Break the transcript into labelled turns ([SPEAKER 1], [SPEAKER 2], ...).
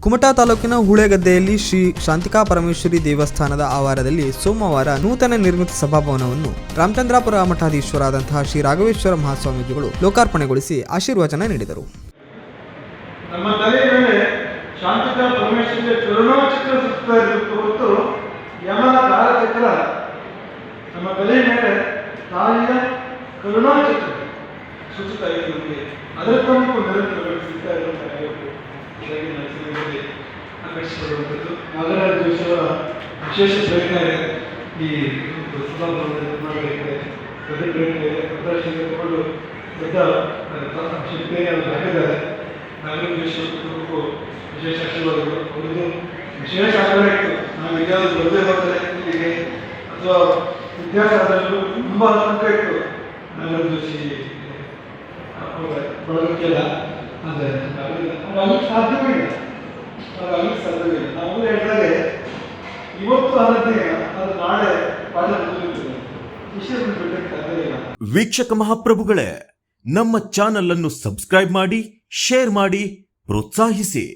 [SPEAKER 1] ಕುಮಟಾ ತಾಲೂಕಿನ ಹುಳೆಗದ್ದೆಯಲ್ಲಿ ಶ್ರೀ ಶಾಂತಿಕಾ ಪರಮೇಶ್ವರಿ ದೇವಸ್ಥಾನದ ಆವರಣದಲ್ಲಿ ಸೋಮವಾರ ನೂತನ ನಿರ್ಮಿತ ಸಭಾಭವನವನ್ನು ರಾಮಚಂದ್ರಾಪುರ ಮಠಾಧೀಶ್ವರಾದಂತಹ ಶ್ರೀ ರಾಘವೇಶ್ವರ ಮಹಾಸ್ವಾಮೀಜಿಗಳು ಲೋಕಾರ್ಪಣೆಗೊಳಿಸಿ ಆಶೀರ್ವಚನ ನೀಡಿದರು.
[SPEAKER 2] ನಮ್ಮ ತಲೆ ಮೇಲೆ ಶಾಂತಿಕಾ ಪರಮೇಶ್ವರಿಯ ಚಕ್ರ ಸುತ್ತಾ ಇರಬೇಕು ಹೊರತು ಯಮನ ಕಾಲಚಕ್ರ ನಮ್ಮ ತಲೆ ಮೇಲೆ ತಾಯಿಯ ಕರುಣಾಚಕ್ರ ಸುತ್ತಾ ಇದೆ. ನಮಗೆ ಅದರ ತನಕ ನಿರಂತರಗೊಳಿಸುತ್ತಾ ಇರುವಂತಹ ಆಕರ್ಷಿಸಿಕೊಳ್ಳುವಂಥದ್ದು ನಾಗರಾಜ ಜೋಶಿಯವರ ವಿಶೇಷ ಪ್ರಯತ್ನ ಇದೆ. ಈ ಸಭಾಭವನದ ನಿರ್ಮಾಣಕ್ಕೆ ದೊಡ್ಡ ಪ್ರಯತ್ನ ಇದೆ. ಪ್ರದರ್ಶನ ತಗೊಂಡು ದೊಡ್ಡ ಶಕ್ತಿಯನ್ನು ಅವರು ಹಾಕಿದ್ದಾರೆ. ನಾಗರಾಜ ಜೋಶಿ ಕುಟುಂಬಕ್ಕೂ ವಿಶೇಷ ಆಶೀರ್ವಾದಗಳು. ಅವರದ್ದು ವಿಶೇಷ ಆಗ್ರಹ ಇತ್ತು, ನಾವು ಎಲ್ಲಾದರೂ ಬರದೇ ಹೋದರೆ ಇಲ್ಲಿಗೆ ಅಥವಾ ಇತಿಹಾಸದಲ್ಲೂ ತುಂಬ ಆತಂಕ ಇತ್ತು ನಾಗರಾಜ ಜೋಶಿ ಬಳಗಕ್ಕೆಲ್ಲ. ಆದರೆ ಅಲ್ಲಿ ಸಾಧ್ಯವೇ ಇಲ್ಲ, ನಾವು ಹೇಳಿದಾಗ ಇವತ್ತು ಅನ್ನೋದೇ ಅದು ನಾಳೆ ಪಾಠ ವಿಷಯ ಬಿಟ್ಟಕ್ಕೆ ಸಾಧ್ಯ ಇಲ್ಲ.
[SPEAKER 3] ವೀಕ್ಷಕ ಮಹಾಪ್ರಭುಗಳೇ, ನಮ್ಮ ಚಾನಲ್ ಅನ್ನು ಸಬ್ಸ್ಕ್ರೈಬ್ ಮಾಡಿ, ಶೇರ್ ಮಾಡಿ, ಪ್ರೋತ್ಸಾಹಿಸಿ.